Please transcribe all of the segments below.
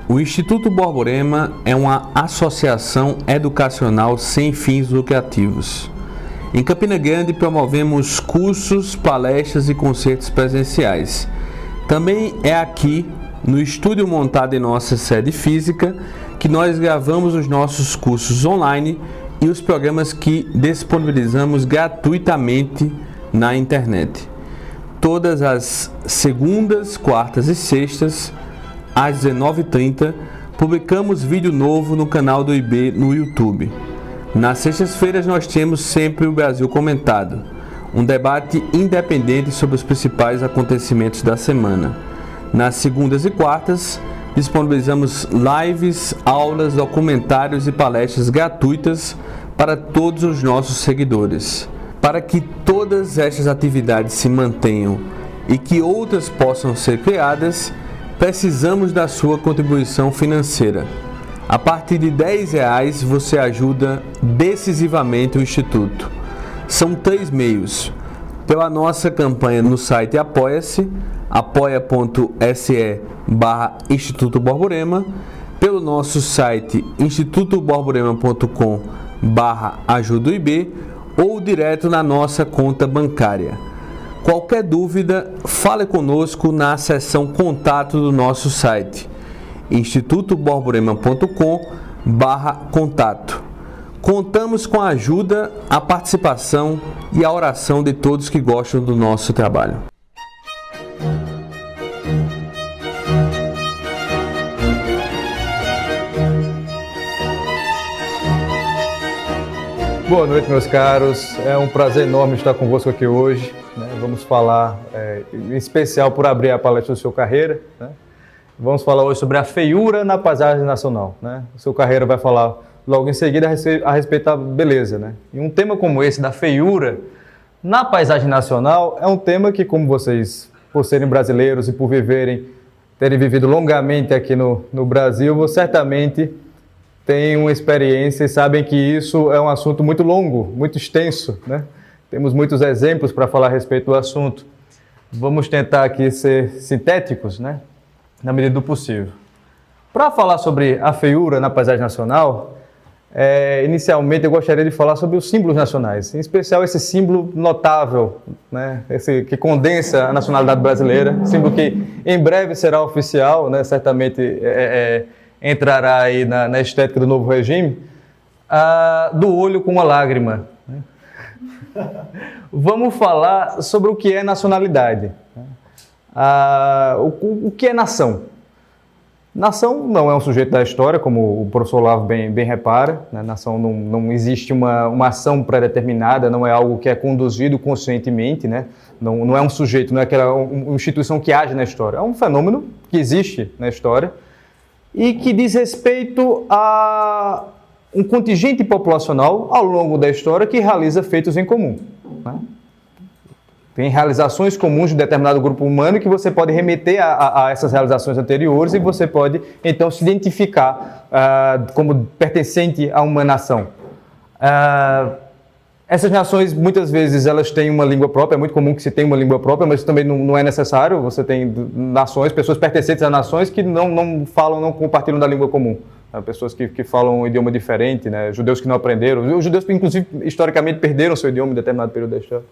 O Instituto Borborema é uma associação educacional sem fins lucrativos. Em Campina Grande promovemos cursos, palestras e concertos presenciais. Também é aqui, no estúdio montado em nossa sede física, que nós gravamos os nossos cursos online e os programas que disponibilizamos gratuitamente na internet. Todas as segundas, quartas e sextas, às 19h30, publicamos vídeo novo no canal do IB no YouTube. Nas sextas-feiras nós temos sempre o Brasil Comentado, um debate independente sobre os principais acontecimentos da semana. Nas segundas e quartas, disponibilizamos lives, aulas, documentários e palestras gratuitas para todos os nossos seguidores. Para que todas estas atividades se mantenham e que outras possam ser criadas, precisamos da sua contribuição financeira. A partir de R$10 você ajuda decisivamente o Instituto. São 3 meios. Pela nossa campanha no site Apoia-se, apoia.se/Instituto Borborema, pelo nosso site institutoborborema.com/ajudaib ou direto na nossa conta bancária. Qualquer dúvida, fale conosco na seção contato do nosso site, institutoborborema.com/contato. Contamos com a ajuda, a participação e a oração de todos que gostam do nosso trabalho. Boa noite, meus caros. É um prazer enorme estar convosco aqui hoje. Vamos falar, em especial por abrir a palestra do Seu Carreira, Vamos falar hoje sobre a feiura na paisagem nacional, O Seu Carreira vai falar logo em seguida a respeito da beleza, E um tema como esse, da feiura na paisagem nacional, é um tema que, como vocês, por serem brasileiros e por terem vivido longamente aqui no Brasil, certamente têm uma experiência e sabem que isso é um assunto muito longo, muito extenso, Temos muitos exemplos para falar a respeito do assunto. Vamos tentar aqui ser sintéticos, na medida do possível. Para falar sobre a feiura na paisagem nacional, inicialmente eu gostaria de falar sobre os símbolos nacionais, em especial esse símbolo notável, esse que condensa a nacionalidade brasileira, símbolo que em breve será oficial, certamente entrará aí na estética do novo regime, do olho com uma lágrima. Vamos falar sobre o que é nacionalidade. O que é nação? Nação não é um sujeito da história, como o professor Olavo bem repara. Nação não existe uma ação pré-determinada, não é algo que é conduzido conscientemente, não é um sujeito, não é uma instituição que age na história. É um fenômeno que existe na história e que diz respeito a um contingente populacional ao longo da história que realiza feitos em comum. Tem realizações comuns de determinado grupo humano que você pode remeter a essas realizações anteriores e você pode, então, se identificar como pertencente a uma nação. Essas nações, muitas vezes, elas têm uma língua própria, é muito comum que se tenha uma língua própria, mas também não é necessário. Você tem nações, pessoas pertencentes a nações que não falam, não compartilham da língua comum. Pessoas que falam um idioma diferente, judeus que não aprenderam. Os judeus, inclusive, historicamente, perderam seu idioma em determinado período da história.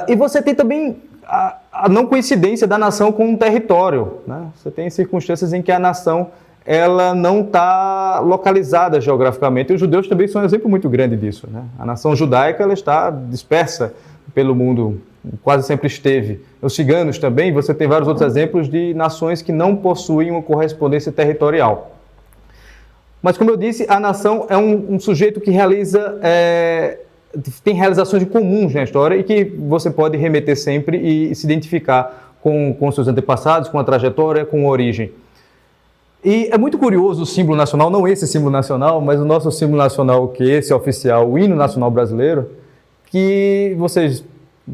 E você tem também a não coincidência da nação com um território. Você tem circunstâncias em que a nação ela não está localizada geograficamente. E os judeus também são um exemplo muito grande disso. A nação judaica ela está dispersa pelo mundo, quase sempre esteve. Os ciganos também, você tem vários outros exemplos de nações que não possuem uma correspondência territorial. Mas, como eu disse, a nação é um sujeito que tem realizações comuns na história e que você pode remeter sempre e se identificar com seus antepassados, com a trajetória, com a origem. E é muito curioso o símbolo nacional, não esse símbolo nacional, mas o nosso símbolo nacional, que é esse oficial, o hino nacional brasileiro, que vocês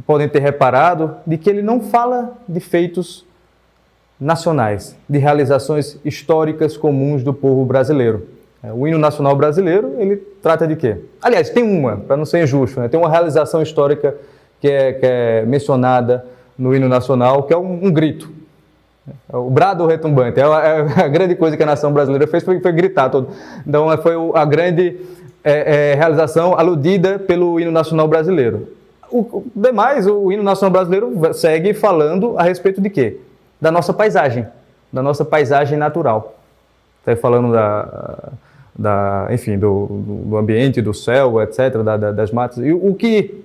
podem ter reparado de que ele não fala de feitos nacionais, de realizações históricas comuns do povo brasileiro. O hino nacional brasileiro, ele trata de quê? Aliás, tem uma, para não ser injusto, tem uma realização histórica que é mencionada no hino nacional, que é um grito. O brado retumbante. A grande coisa que a nação brasileira fez foi gritar todo. Então, foi a grande realização aludida pelo hino nacional brasileiro. O hino nacional brasileiro segue falando a respeito de quê? Da nossa paisagem natural. Está falando enfim, do ambiente, do céu, etc., das matas. E o que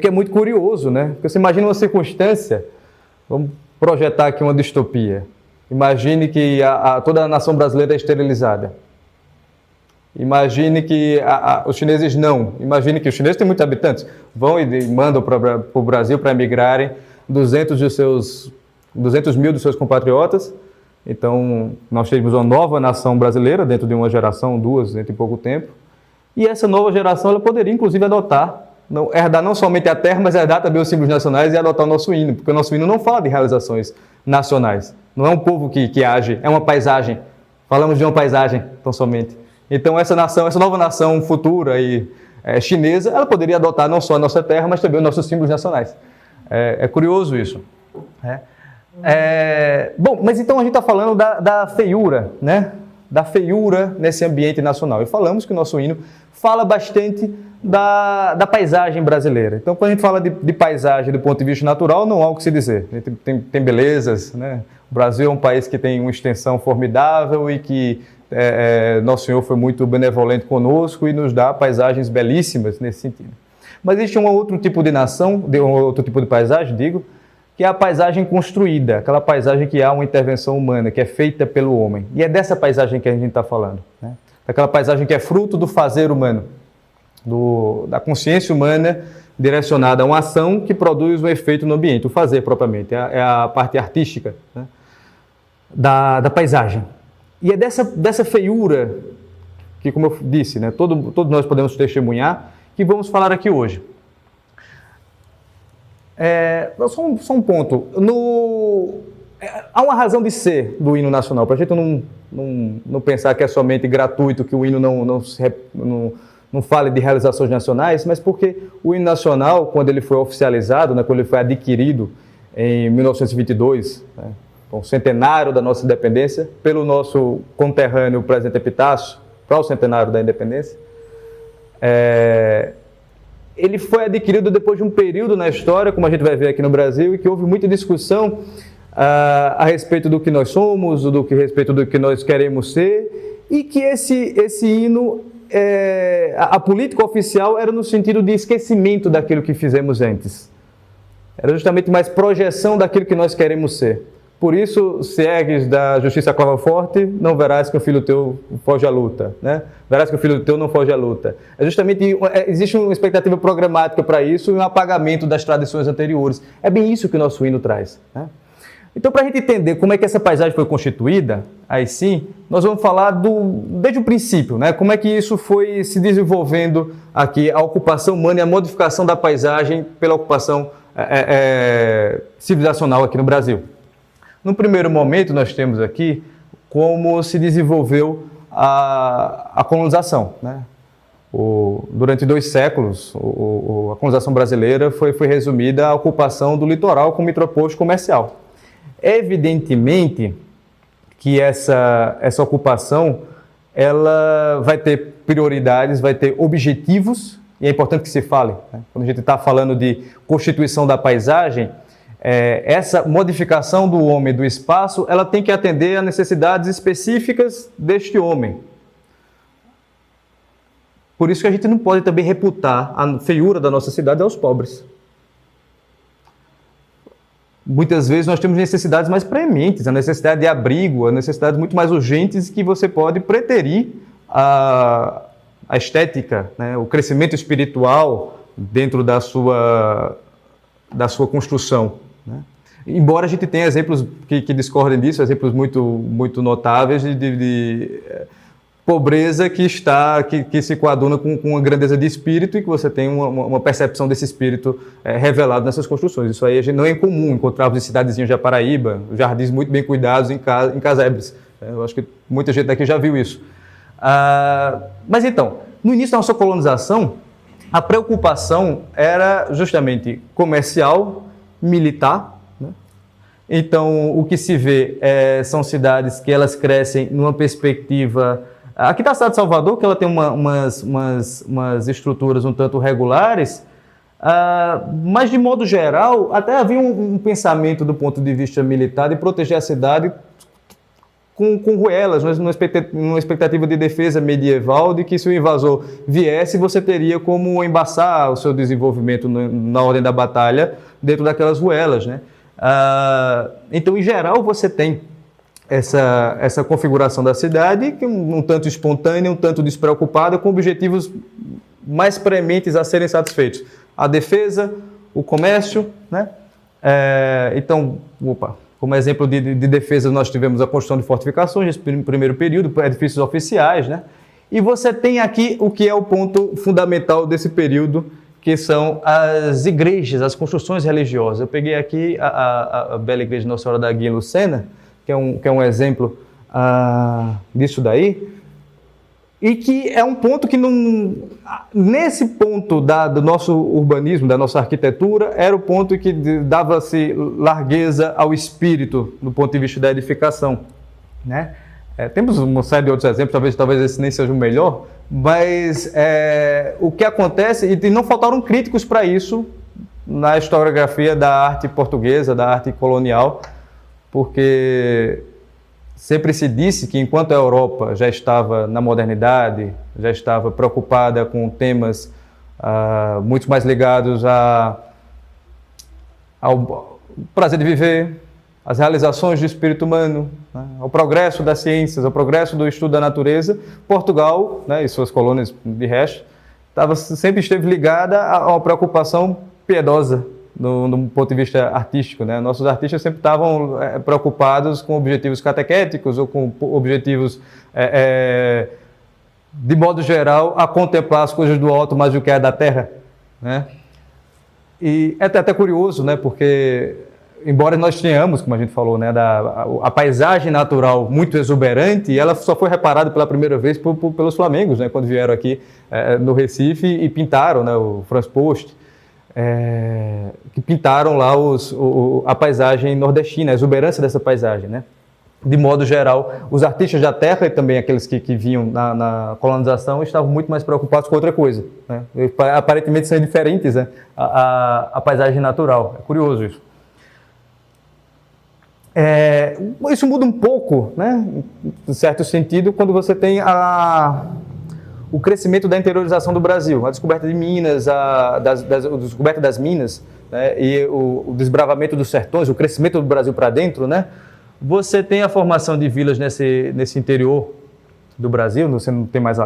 é muito curioso, né? Porque você imagina uma circunstância, vamos projetar aqui uma distopia. Imagine que toda a nação brasileira é esterilizada. Imagine que os chineses não. Imagine que os chineses têm muitos habitantes. Vão e mandam para o Brasil para emigrarem 200 mil dos seus compatriotas. Então, nós temos uma nova nação brasileira dentro de uma geração, duas, dentro de pouco tempo. E essa nova geração ela poderia, inclusive, herdar não somente a terra, mas herdar também os símbolos nacionais e adotar o nosso hino. Porque o nosso hino não fala de realizações nacionais. Não é um povo que age, é uma paisagem. Falamos de uma paisagem, tão somente. Então, essa nova nação futura e chinesa, ela poderia adotar não só a nossa terra, mas também os nossos símbolos nacionais. É curioso isso. Bom, mas então a gente está falando da feiura, né? Da feiura nesse ambiente nacional. E falamos que o nosso hino fala bastante da paisagem brasileira. Então, quando a gente fala de paisagem do ponto de vista natural, não há o que se dizer. Tem belezas, né? O Brasil é um país que tem uma extensão formidável e que Nosso Senhor foi muito benevolente conosco e nos dá paisagens belíssimas nesse sentido. Mas existe um outro tipo de nação, outro tipo de paisagem, que é a paisagem construída, aquela paisagem que há uma intervenção humana, que é feita pelo homem. E é dessa paisagem que a gente está falando, né? Aquela paisagem que é fruto do fazer humano, da consciência humana direcionada a uma ação que produz um efeito no ambiente, o fazer propriamente, é a parte artística, né, da paisagem. E é dessa feiura que, como eu disse, né, todos nós podemos testemunhar, que vamos falar aqui hoje. Só um ponto. Há uma razão de ser do hino nacional, para a gente não pensar que é somente gratuito, que o hino não fale de realizações nacionais, mas porque o hino nacional, quando ele foi oficializado, né, quando ele foi adquirido em 1922, né, com o centenário da nossa independência, pelo nosso conterrâneo presidente Epitácio, para o centenário da independência, ele foi adquirido depois de um período na história, como a gente vai ver aqui no Brasil, e que houve muita discussão a respeito do que nós somos, a respeito do que nós queremos ser, e que esse hino, a política oficial era no sentido de esquecimento daquilo que fizemos antes. Era justamente mais projeção daquilo que nós queremos ser. Por isso, se ergues da justiça a cova forte, não verás que o filho teu foge à luta, né? Verás que o filho teu não foge à luta. Existe uma expectativa programática para isso e um apagamento das tradições anteriores. É bem isso que o nosso hino traz, né? Então, para a gente entender como é que essa paisagem foi constituída, aí sim, nós vamos falar desde o princípio, né? Como é que isso foi se desenvolvendo aqui, a ocupação humana e a modificação da paisagem pela ocupação civilizacional aqui no Brasil. No primeiro momento, nós temos aqui como se desenvolveu a colonização, né? Durante 2 séculos, a colonização brasileira foi resumida à ocupação do litoral como metroposto comercial. Evidentemente que essa ocupação ela vai ter prioridades, vai ter objetivos, e é importante que se fale, né? Quando a gente está falando de constituição da paisagem, essa modificação do homem do espaço, ela tem que atender a necessidades específicas deste homem. Por isso que a gente não pode também reputar a feiura da nossa cidade aos pobres. Muitas vezes nós temos necessidades mais prementes, a necessidade de abrigo, a necessidades muito mais urgentes que você pode preterir a estética, né, o crescimento espiritual dentro da sua construção, né? Embora a gente tenha exemplos que discordem disso, exemplos muito, muito notáveis de pobreza que se coaduna com uma grandeza de espírito e que você tem uma percepção desse espírito revelado nessas construções. Isso aí não é incomum encontrarmos em cidadezinhas da Paraíba, jardins muito bem cuidados em casebres. Eu acho que muita gente daqui já viu isso. Mas então, no início da nossa colonização, a preocupação era justamente comercial, militar, né? Então, o que se vê são cidades que elas crescem numa perspectiva... Aqui está a cidade de Salvador, que ela tem umas estruturas um tanto regulares, mas, de modo geral, até havia um pensamento do ponto de vista militar de proteger a cidade com ruelas, numa expectativa de defesa medieval, de que se o invasor viesse, você teria como embaçar o seu desenvolvimento na ordem da batalha dentro daquelas ruelas, né? Então, em geral, você tem essa configuração da cidade, que é um tanto espontânea, um tanto despreocupada, com objetivos mais prementes a serem satisfeitos. A defesa, o comércio, né? Então, como exemplo de defesa, nós tivemos a construção de fortificações nesse primeiro período, edifícios oficiais, né? E você tem aqui o que é o ponto fundamental desse período, que são as igrejas, as construções religiosas. Eu peguei aqui a bela igreja de Nossa Senhora da Guia em Lucena, que é um exemplo disso daí, e que é um ponto que, nesse ponto do nosso urbanismo, da nossa arquitetura, era o ponto que dava-se largueza ao espírito, do ponto de vista da edificação, né? Temos uma série de outros exemplos, talvez esse nem seja o melhor, mas o que acontece, e não faltaram críticos para isso na historiografia da arte portuguesa, da arte colonial, porque sempre se disse que, enquanto a Europa já estava na modernidade, já estava preocupada com temas muito mais ligados ao prazer de viver, às realizações do espírito humano, né, ao progresso das ciências, ao progresso do estudo da natureza, Portugal, né, e suas colônias de resto, sempre esteve ligada a uma preocupação piedosa, no ponto de vista artístico, né? Nossos artistas sempre estavam preocupados com objetivos catequéticos ou com objetivos, de modo geral, a contemplar as coisas do alto mais do que é da terra, né? E é até curioso, né? Porque, embora nós tenhamos, como a gente falou, né, a paisagem natural muito exuberante, ela só foi reparada pela primeira vez pelos flamengos, né? Quando vieram aqui no Recife e pintaram, né, o Franz Post, que pintaram lá a paisagem nordestina, a exuberância dessa paisagem, né? De modo geral, os artistas da terra e também aqueles que vinham na colonização estavam muito mais preocupados com outra coisa, né? Aparentemente são diferentes, né, a paisagem natural. É curioso isso. Isso muda um pouco, né, em certo sentido, quando você tem o crescimento da interiorização do Brasil, a descoberta de Minas, a descoberta das minas, né, e o desbravamento dos sertões, o crescimento do Brasil para dentro, né? Você tem a formação de vilas nesse interior do Brasil, você não tem mais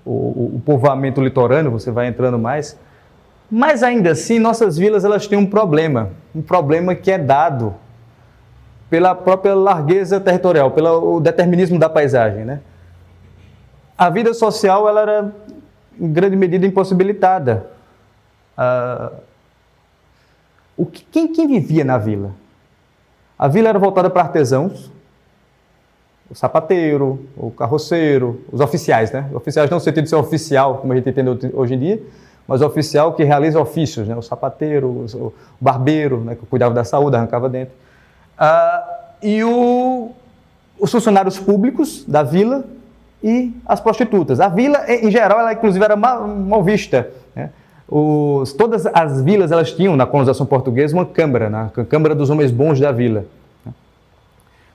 o povoamento litorâneo, você vai entrando mais. Mas ainda assim, nossas vilas elas têm um problema que é dado pela própria largueza territorial, pelo determinismo da paisagem, né? A vida social ela era, em grande medida, impossibilitada. Quem vivia na vila? A vila era voltada para artesãos, o sapateiro, o carroceiro, os oficiais, né? Os oficiais não no sentido de ser oficial, como a gente entende hoje em dia, mas o oficial que realiza ofícios, né? O sapateiro, o barbeiro, né? Que cuidava da saúde, arrancava dente. E os funcionários públicos da vila e as prostitutas. A vila, em geral, ela inclusive era mal vista, né? Todas as vilas elas tinham, na colonização portuguesa, uma câmara, né? A câmara dos homens bons da vila.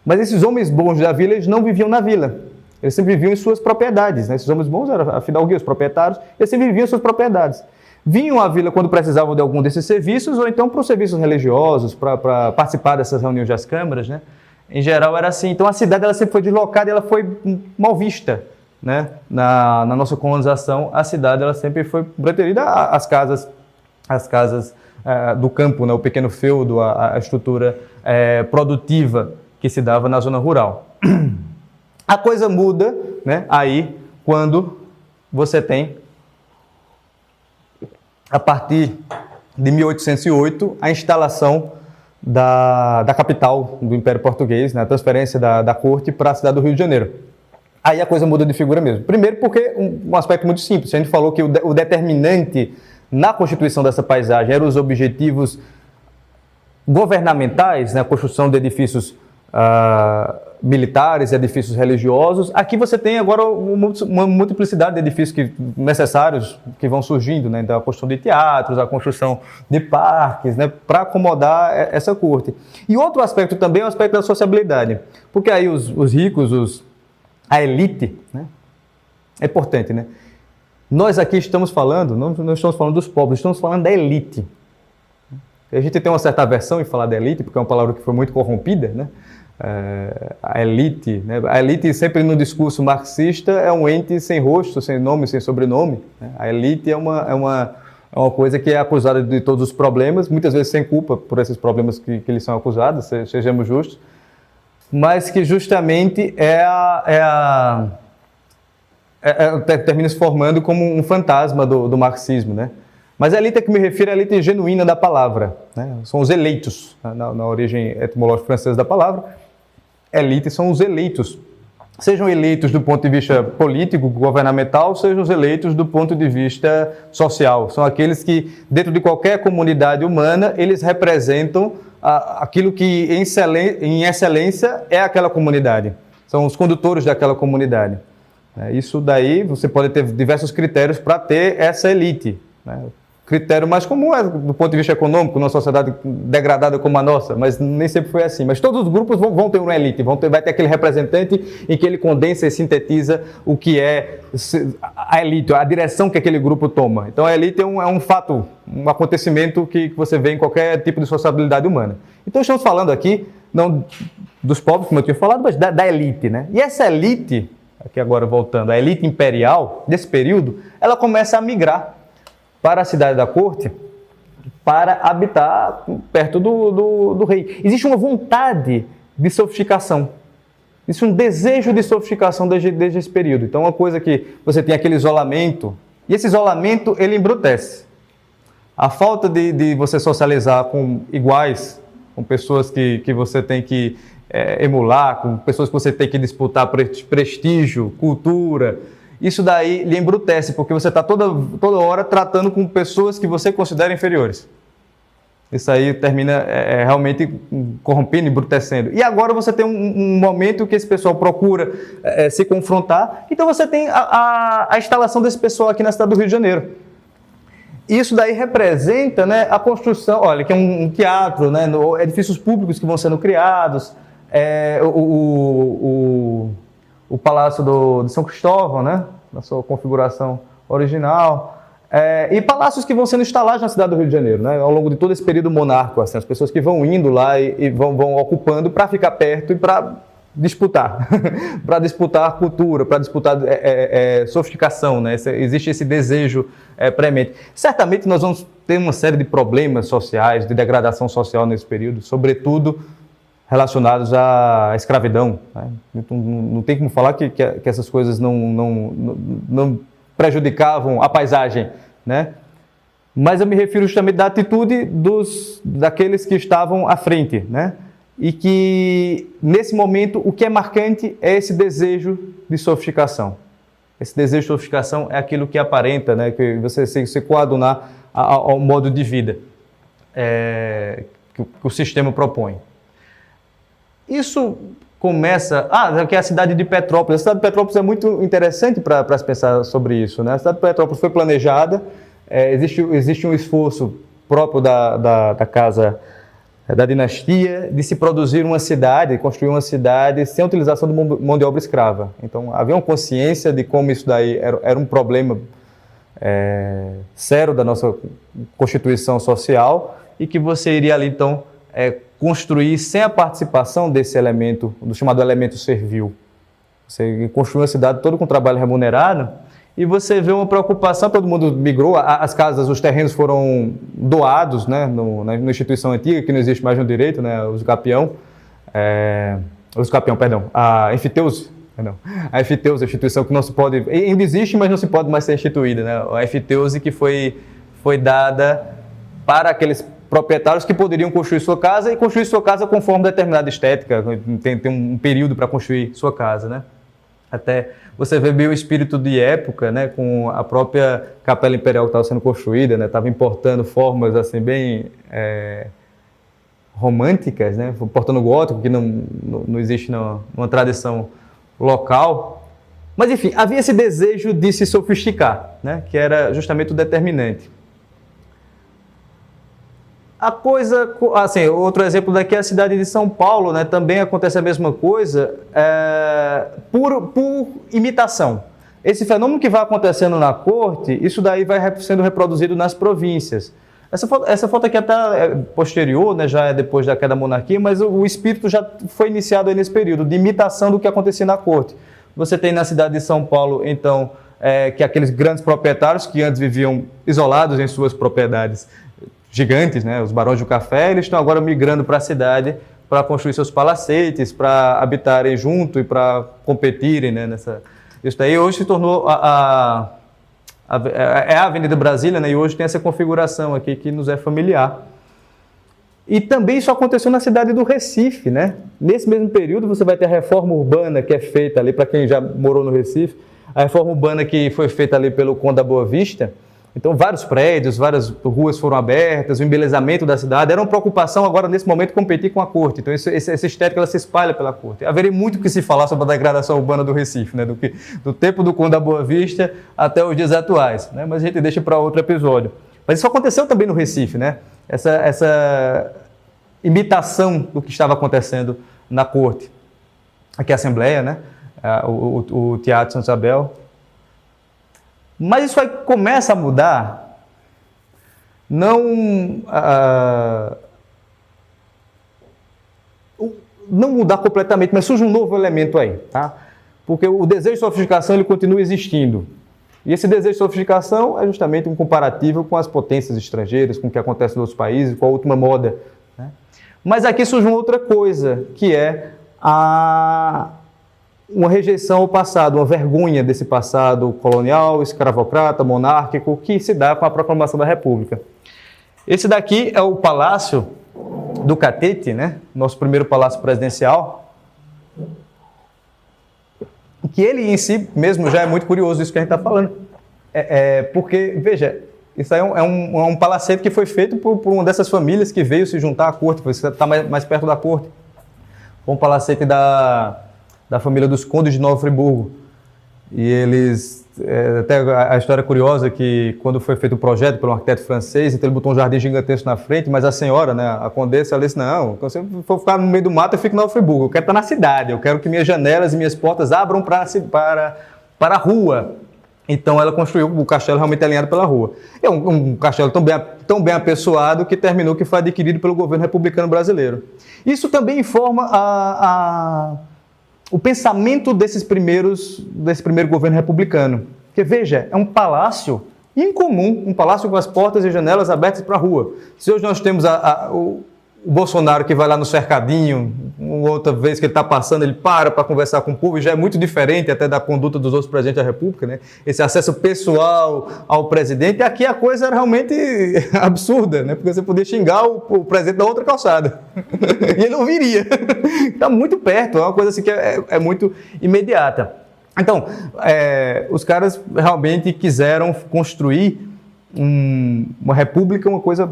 Mas esses homens bons da vila, eles não viviam na vila. Eles sempre viviam em suas propriedades, né? Esses homens bons eram a fidalguia, os proprietários, eles sempre viviam em suas propriedades. Vinham à vila quando precisavam de algum desses serviços, ou então para os serviços religiosos, para participar dessas reuniões das câmaras, né? Em geral era assim. Então a cidade ela sempre foi deslocada e ela foi mal vista, né? Na nossa colonização, a cidade ela sempre foi preterida às casas do campo, né? O pequeno feudo, a estrutura produtiva que se dava na zona rural. A coisa muda, né? Aí quando você tem, a partir de 1808, a instalação da capital do Império Português, né, a transferência da corte para a cidade do Rio de Janeiro. Aí a coisa muda de figura mesmo. Primeiro porque um aspecto muito simples. A gente falou que o determinante na constituição dessa paisagem eram os objetivos governamentais, né, a construção de edifícios militares, edifícios religiosos. Aqui você tem agora uma multiplicidade de edifícios necessários que vão surgindo, né? Então, a construção de teatros, a construção de parques, né? Para acomodar essa corte. E outro aspecto também é o aspecto da sociabilidade, porque aí os ricos, a elite, né? É importante, né? Nós aqui estamos falando, não estamos falando dos pobres, estamos falando da elite. A gente tem uma certa aversão em falar da elite, porque é uma palavra que foi muito corrompida, né? A elite, né? A elite sempre no discurso marxista é um ente sem rosto, sem nome, sem sobrenome, né? A elite é uma coisa que é acusada de todos os problemas, muitas vezes sem culpa por esses problemas que eles são acusados, sejamos justos, mas que justamente termina se formando como um fantasma do marxismo, né? Mas a elite a que me refiro é a elite genuína da palavra, né? São os eleitos, na origem etimológica francesa da palavra. Elite são os eleitos, sejam eleitos do ponto de vista político, governamental, sejam os eleitos do ponto de vista social. São aqueles que, dentro de qualquer comunidade humana, eles representam aquilo que, em excelência, é aquela comunidade. São os condutores daquela comunidade. Isso daí, você pode ter diversos critérios para ter essa elite, né? Critério mais comum é do ponto de vista econômico, numa sociedade degradada como a nossa, mas nem sempre foi assim. Mas todos os grupos vão ter uma elite, vai ter aquele representante em que ele condensa e sintetiza o que é a elite, a direção que aquele grupo toma. Então a elite é um fato, um acontecimento que você vê em qualquer tipo de sociabilidade humana. Então estamos falando aqui, não dos povos, como eu tinha falado, mas da elite, né? E essa elite, aqui agora voltando, a elite imperial desse período, ela começa a migrar para a cidade da corte, para habitar perto do rei. Existe uma vontade de sofisticação, existe um desejo de sofisticação desde esse período. Então, uma coisa que você tem aquele isolamento, e esse isolamento, ele embrutece. A falta de você socializar com iguais, com pessoas que você tem que emular, com pessoas que você tem que disputar prestígio, cultura, isso daí lhe embrutece, porque você está toda hora tratando com pessoas que você considera inferiores. Isso aí termina realmente corrompendo, embrutecendo. E agora você tem um momento que esse pessoal procura se confrontar, então você tem a instalação desse pessoal aqui na cidade do Rio de Janeiro. Isso daí representa, né, a construção, olha, que é um teatro, né, edifícios públicos que vão sendo criados, o Palácio de São Cristóvão, né, na sua configuração original, e palácios que vão sendo instalados na cidade do Rio de Janeiro, né, ao longo de todo esse período monárquico, assim, as pessoas que vão indo lá e vão ocupando para ficar perto e para disputar, para disputar cultura, para disputar sofisticação, né? Existe esse desejo premente. Certamente nós vamos ter uma série de problemas sociais, de degradação social nesse período, sobretudo relacionados à escravidão, né? Então, não tem como falar que essas coisas não prejudicavam a paisagem, né? Mas eu me refiro justamente da atitude daqueles que estavam à frente, né? E que, nesse momento, o que é marcante é esse desejo de sofisticação. Esse desejo de sofisticação é aquilo que aparenta, né, que você se coadunar ao modo de vida que o sistema propõe. Isso começa... que é a cidade de Petrópolis. A cidade de Petrópolis é muito interessante para se pensar sobre isso, né? A cidade de Petrópolis foi planejada, existe um esforço próprio da casa da dinastia de se produzir uma cidade, construir uma cidade sem a utilização de mão de obra escrava. Então, havia uma consciência de como isso daí era um problema sério da nossa constituição social e que você iria ali, então, construir sem a participação desse elemento, do chamado elemento servil. Você construiu uma cidade toda com trabalho remunerado e você vê uma preocupação, todo mundo migrou, as casas, os terrenos foram doados, né, na instituição antiga, que não existe mais no direito, né, a enfiteuse, a instituição que não se pode, ainda existe, mas não se pode mais ser instituída, né, a enfiteuse que foi dada para aqueles proprietários que poderiam construir sua casa e construir sua casa conforme determinada estética, tem um período para construir sua casa, né. Até você vê bem o espírito de época, né, com a própria Capela Imperial que estava sendo construída, né, estava importando formas assim bem românticas, né? Portão gótico, que não existe numa tradição local. Mas, enfim, havia esse desejo de se sofisticar, né? Que era justamente o determinante. A coisa, assim, outro exemplo daqui é a cidade de São Paulo, né? Também acontece a mesma coisa por imitação. Esse fenômeno que vai acontecendo na corte, isso daí vai sendo reproduzido nas províncias. Essa foto aqui até é posterior, né? Já é depois da queda da monarquia, mas o espírito já foi iniciado aí nesse período de imitação do que acontecia na corte. Você tem na cidade de São Paulo, então, que aqueles grandes proprietários que antes viviam isolados em suas propriedades gigantes, né? Os barões do café, eles estão agora migrando para a cidade para construir seus palacetes, para habitarem junto e para competirem, né? Isso daí hoje se tornou a Avenida Brasília, né? E hoje tem essa configuração aqui que nos é familiar. E também isso aconteceu na cidade do Recife, né? Nesse mesmo período você vai ter a reforma urbana que é feita ali, para quem já morou no Recife, a reforma urbana que foi feita ali pelo Conde da Boa Vista. Então, vários prédios, várias ruas foram abertas, o embelezamento da cidade. Era uma preocupação agora, nesse momento, competir com a corte. Então, essa estética ela se espalha pela corte. Haveria muito o que se falar sobre a degradação urbana do Recife, né? Do tempo do Conde da Boa Vista até os dias atuais, né? Mas a gente deixa para outro episódio. Mas isso aconteceu também no Recife, né? Essa imitação do que estava acontecendo na corte. Aqui a Assembleia, né? O Teatro Santa Isabel. Mas isso aí começa a mudar, não mudar completamente, mas surge um novo elemento aí, tá? Porque o desejo de sofisticação ele continua existindo. E esse desejo de sofisticação é justamente um comparativo com as potências estrangeiras, com o que acontece nos outros países, com a última moda, né? Mas aqui surge uma outra coisa, que é uma rejeição ao passado, uma vergonha desse passado colonial, escravocrata, monárquico, que se dá com a proclamação da República. Esse daqui é o Palácio do Catete, né? Nosso primeiro palácio presidencial, que ele em si mesmo já é muito curioso isso que a gente está falando. Porque, veja, isso aí é um palacete que foi feito por uma dessas famílias que veio se juntar à corte, você está mais perto da corte. Um palacete da família dos Condes de Nova Friburgo. E eles... até a história curiosa é que quando foi feito o projeto pelo arquiteto francês, então ele botou um jardim gigantesco na frente, mas a senhora, né, a condessa, ela disse, não, quando você for ficar no meio do mato, eu fico em Nova Friburgo. Eu quero estar na cidade, eu quero que minhas janelas e minhas portas abram para a rua. Então ela construiu o castelo realmente alinhado pela rua. É um castelo tão bem apessoado que terminou que foi adquirido pelo governo republicano brasileiro. Isso também informa o pensamento desse primeiro governo republicano. Porque, veja, é um palácio incomum, um palácio com as portas e janelas abertas para a rua. Se hoje nós temos o Bolsonaro que vai lá no cercadinho, uma outra vez que ele está passando, ele para conversar com o povo, e já é muito diferente até da conduta dos outros presidentes da República, né? Esse acesso pessoal ao presidente, aqui a coisa era realmente absurda, né? Porque você podia xingar o presidente da outra calçada e ele não viria. Está muito perto, é uma coisa assim que é muito imediata. Então, os caras realmente quiseram construir uma república, uma coisa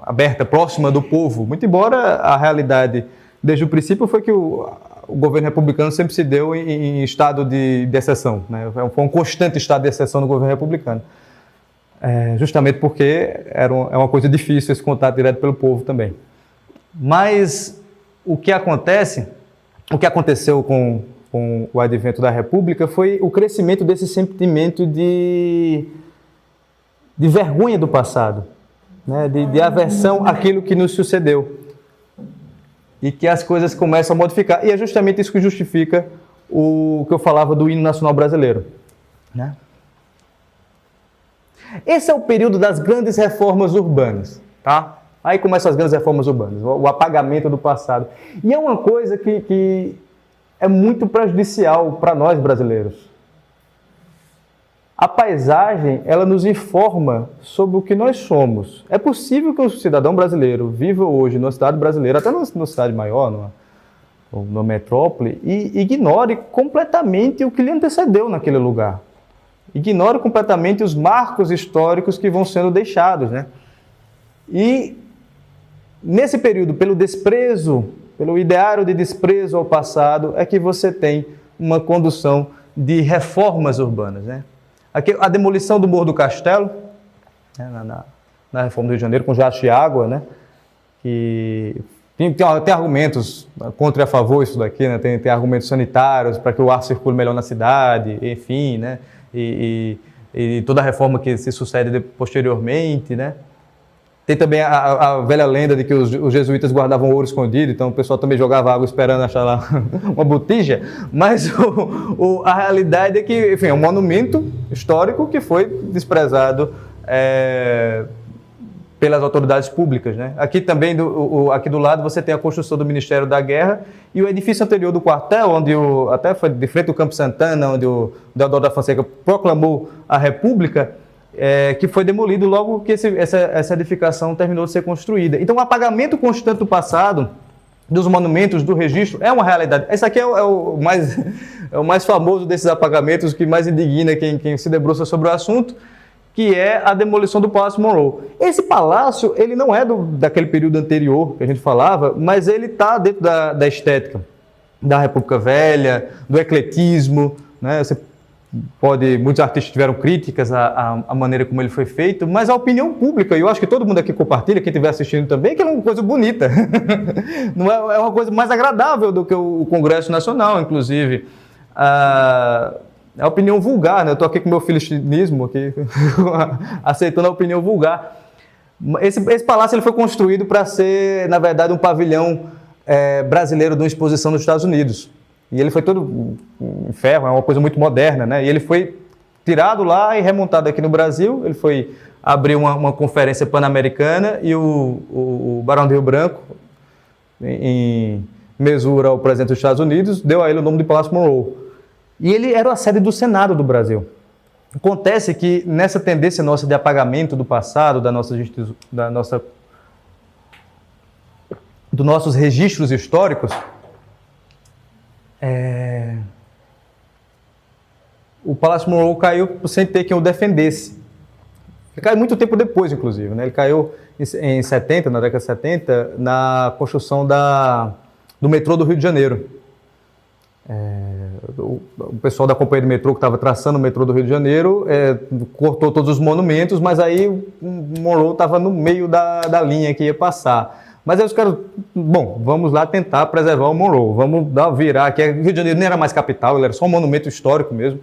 aberta, próxima do povo. Muito embora a realidade, desde o princípio, foi que o governo republicano sempre se deu em estado de exceção, né? Foi um constante estado de exceção no governo republicano. Justamente porque é uma coisa difícil esse contato direto pelo povo também. Mas o que aconteceu com o advento da República foi o crescimento desse sentimento de vergonha do passado, né? De aversão àquilo que nos sucedeu. E que as coisas começam a modificar. E é justamente isso que justifica o que eu falava do hino nacional brasileiro, né? Esse é o período das grandes reformas urbanas, tá? Aí começam as grandes reformas urbanas, o apagamento do passado. E é uma coisa que é muito prejudicial para nós brasileiros. A paisagem, ela nos informa sobre o que nós somos. É possível que o cidadão brasileiro viva hoje numa cidade brasileira, até numa cidade maior, numa metrópole, e ignore completamente o que lhe antecedeu naquele lugar. Ignore completamente os marcos históricos que vão sendo deixados, né? E Nesse período, pelo desprezo, pelo ideário de desprezo ao passado, é que você tem uma condução de reformas urbanas, né? Aqui, a demolição do Morro do Castelo, né, na reforma do Rio de Janeiro, com jato de água, né? Que tem argumentos contra e a favor isso daqui, né? Tem argumentos sanitários para que o ar circule melhor na cidade, enfim, né? E toda a reforma que se sucede posteriormente, né? Tem também a velha lenda de que os jesuítas guardavam ouro escondido, então o pessoal também jogava água esperando achar lá uma botija, mas a realidade é que, enfim, é um monumento histórico que foi desprezado pelas autoridades públicas, né? Aqui também, aqui do lado, você tem a construção do Ministério da Guerra e o edifício anterior do quartel, onde até foi de frente ao Campo Santana, onde o Deodoro da Fonseca proclamou a República, que foi demolido logo que essa edificação terminou de ser construída. Então, o apagamento constante do passado, dos monumentos, do registro, é uma realidade. Esse aqui é o mais famoso desses apagamentos, que mais indigna quem se debruça sobre o assunto, que é a demolição do Palácio Monroe. Esse palácio, ele não é daquele período anterior que a gente falava, mas ele está dentro da estética da República Velha, do ecletismo, né? Muitos artistas tiveram críticas à maneira como ele foi feito, mas a opinião pública, e eu acho que todo mundo aqui compartilha, quem estiver assistindo também, que é uma coisa bonita. Não é uma coisa mais agradável do que o Congresso Nacional, inclusive. A opinião vulgar, né? Eu estou aqui com meu filistinismo, aqui, aceitando a opinião vulgar. Esse palácio ele foi construído para ser, na verdade, um pavilhão brasileiro de uma exposição nos Estados Unidos. E ele foi todo em ferro, é uma coisa muito moderna, né? E ele foi tirado lá e remontado aqui no Brasil. Ele foi abrir uma conferência pan-americana e o Barão de Rio Branco, em mesura ao presidente dos Estados Unidos, deu a ele o nome de Palácio Monroe. E ele era a sede do Senado do Brasil. Acontece que nessa tendência nossa de apagamento do passado, dos nossos registros históricos, o Palácio Monroe caiu sem ter quem o defendesse. Ele caiu muito tempo depois, inclusive, né? Ele caiu em 70, na década de 70, na construção do metrô do Rio de Janeiro. O pessoal da companhia de metrô que estava traçando o metrô do Rio de Janeiro cortou todos os monumentos, mas aí o Monroe estava no meio da linha que ia passar. Mas aí os caras, bom, vamos lá tentar preservar o Monroe, vamos virar aqui. O Rio de Janeiro nem era mais capital, ele era só um monumento histórico mesmo.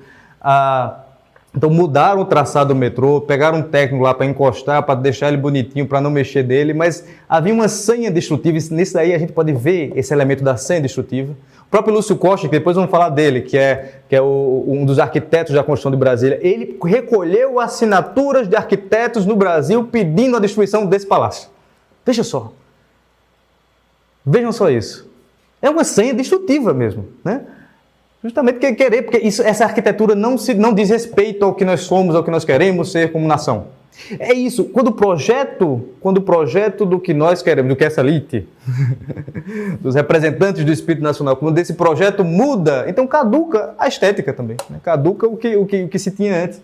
Então mudaram o traçado do metrô, pegaram um técnico lá para encostar, para deixar ele bonitinho, para não mexer dele, mas havia uma sanha destrutiva, e nisso aí a gente pode ver esse elemento da sanha destrutiva. O próprio Lúcio Costa, que depois vamos falar dele, que é um dos arquitetos da construção de Brasília, ele recolheu assinaturas de arquitetos no Brasil pedindo a destruição desse palácio. Veja só. Vejam só isso. É uma senha destrutiva mesmo, né? Justamente porque essa arquitetura não diz respeito ao que nós somos, ao que nós queremos ser como nação. É isso. Quando o projeto do que nós queremos, do que essa elite, dos representantes do espírito nacional, quando esse projeto muda, então caduca a estética também, né? Caduca o que se tinha antes.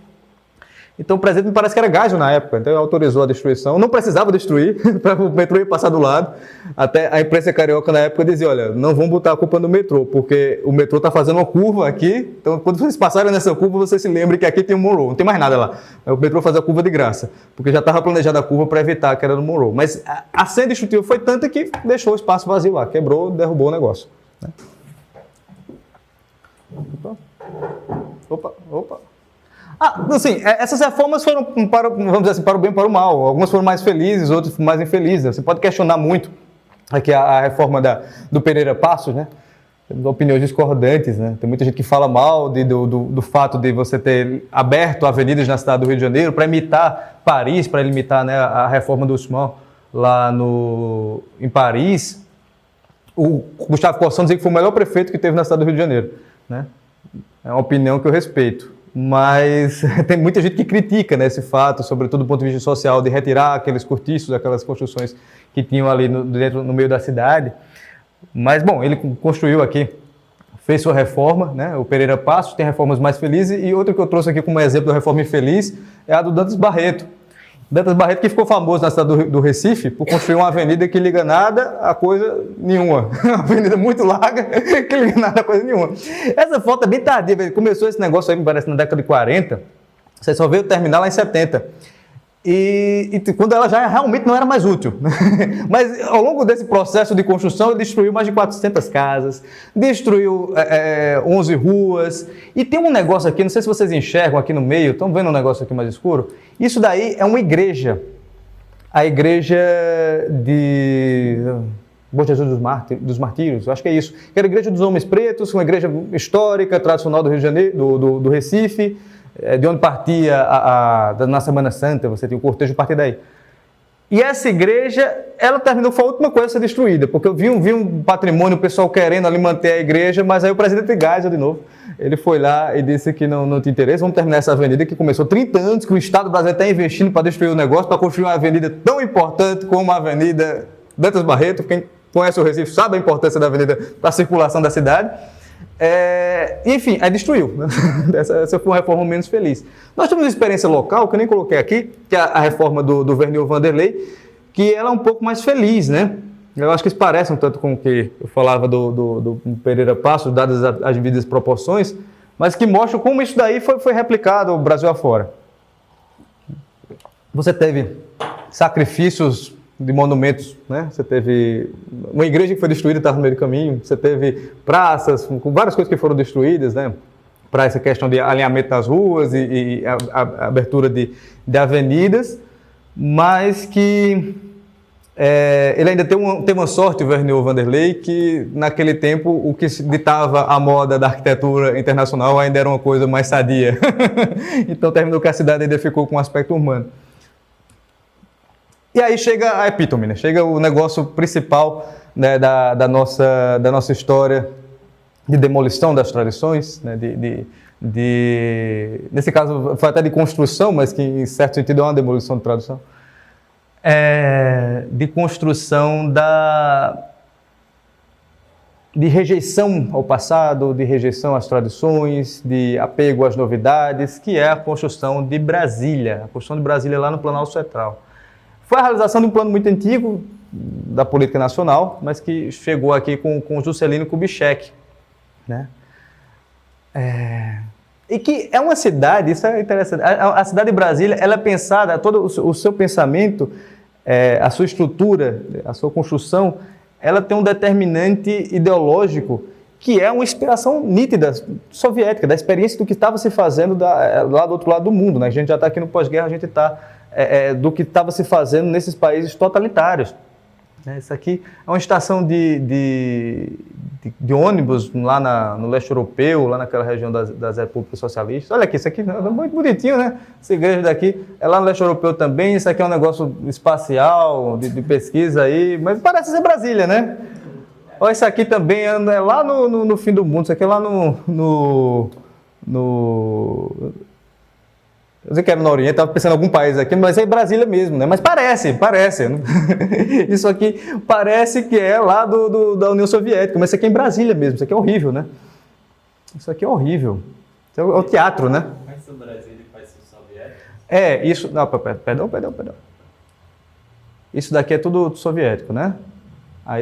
Então o presidente me parece que era gajo na época, então ele autorizou a destruição, não precisava destruir, para o metrô ir passar do lado. Até a imprensa carioca na época dizia, olha, não vão botar a culpa no metrô, porque o metrô está fazendo uma curva aqui, então quando vocês passarem nessa curva, vocês se lembrem que aqui tem o Monroe, não tem mais nada lá. O metrô fazia a curva de graça, porque já estava planejada a curva para evitar que era no Monroe. Mas a senha destrutiva foi tanta que deixou o espaço vazio lá, quebrou, derrubou o negócio. Né? Opa. Assim, essas reformas foram, vamos dizer assim, para o bem e para o mal. Algumas foram mais felizes, outras mais infelizes. Você pode questionar muito aqui a reforma do Pereira Passos, né? Temos opiniões discordantes, né? Tem muita gente que fala mal do fato de você ter aberto avenidas na cidade do Rio de Janeiro para imitar Paris, para imitar, né, a reforma do Haussmann lá em Paris. O Gustavo Corsão dizia que foi o melhor prefeito que teve na cidade do Rio de Janeiro, né? É uma opinião que eu respeito. Mas tem muita gente que critica, né, esse fato, sobretudo do ponto de vista social, de retirar aqueles cortiços, aquelas construções que tinham ali no meio da cidade. Mas, bom, ele construiu aqui, fez sua reforma, né, o Pereira Passos, tem reformas mais felizes, e outra que eu trouxe aqui como exemplo da reforma infeliz é a do Dantas Barreto. Dantas Barreto, que ficou famoso na cidade do Recife por construir uma avenida que liga nada a coisa nenhuma. Uma avenida muito larga que liga nada a coisa nenhuma. Essa foto é bem tardia, começou esse negócio aí, me parece, na década de 40, você só veio terminar lá em 70. E quando ela já realmente não era mais útil. Mas ao longo desse processo de construção, ele destruiu mais de 400 casas, destruiu 11 ruas. E tem um negócio aqui, não sei se vocês enxergam aqui no meio, estão vendo um negócio aqui mais escuro? Isso daí é uma igreja. A igreja de Bom Jesus dos Martírios, acho que é isso. Era a igreja dos Homens Pretos, uma igreja histórica, tradicional do Rio de Janeiro, do Recife, de onde partia na Semana Santa, você tem o cortejo a partir daí. E essa igreja, ela terminou, foi a última coisa a ser destruída, porque eu vi um patrimônio, o pessoal querendo ali manter a igreja, mas aí o presidente Geisel, de novo, ele foi lá e disse que não tinha interesse, vamos terminar essa avenida que começou 30 anos, que o Estado brasileiro está investindo para destruir o negócio, para construir uma avenida tão importante como a Avenida Dantas Barreto. Quem conhece o Recife sabe a importância da avenida para a circulação da cidade. Enfim, aí destruiu. Essa foi uma reforma menos feliz. Nós temos uma experiência local, que eu nem coloquei aqui, que é a reforma do Vernil Vanderlei, que ela é um pouco mais feliz, né? Eu acho que eles parecem um tanto com o que eu falava do Pereira Passos, dadas as devidas proporções, mas que mostram como isso daí foi replicado o Brasil afora. Você teve sacrifícios de monumentos, né? Você teve uma igreja que foi destruída, estava no meio do caminho, você teve praças, com várias coisas que foram destruídas, né? Para essa questão de alinhamento das ruas e a abertura de avenidas, mas que ele ainda tem uma sorte, o Vernil Vanderlei, que naquele tempo o que ditava a moda da arquitetura internacional ainda era uma coisa mais sadia. Então terminou que a cidade ainda ficou com um aspecto humano. E aí chega a epítome, né? Chega o negócio principal, né, da nossa história de demolição das tradições, né, nesse caso foi até de construção, mas que em certo sentido é uma demolição de tradição, de construção de rejeição ao passado, de rejeição às tradições, de apego às novidades, que é a construção de Brasília, a construção de Brasília lá no Planalto Central. Foi a realização de um plano muito antigo da política nacional, mas que chegou aqui com Juscelino Kubitschek, né? E que é uma cidade, isso é interessante, a cidade de Brasília, ela é pensada, todo o seu pensamento, a sua estrutura, a sua construção, ela tem um determinante ideológico que é uma inspiração nítida soviética, da experiência do que estava se fazendo lá do outro lado do mundo, né? A gente já está aqui no pós-guerra, a gente está do que estava se fazendo nesses países totalitários. Isso aqui é uma estação de ônibus lá no leste europeu, lá naquela região das repúblicas socialistas. Olha aqui, isso aqui é muito bonitinho, né? Essa igreja daqui é lá no leste europeu também. Isso aqui é um negócio espacial, de pesquisa aí, mas parece ser Brasília, né? Olha, isso aqui também é lá no fim do mundo. Isso aqui é lá eu sei que era no Oriente, estava pensando em algum país aqui, mas é Brasília mesmo, né? Mas parece. Isso aqui parece que é lá da União Soviética, mas isso aqui é em Brasília mesmo, isso aqui é horrível, né? Isso aqui é horrível. Isso é o teatro, né? Mas o Brasília faz o soviético? Isso... Não, perdão. Isso daqui é tudo soviético, né?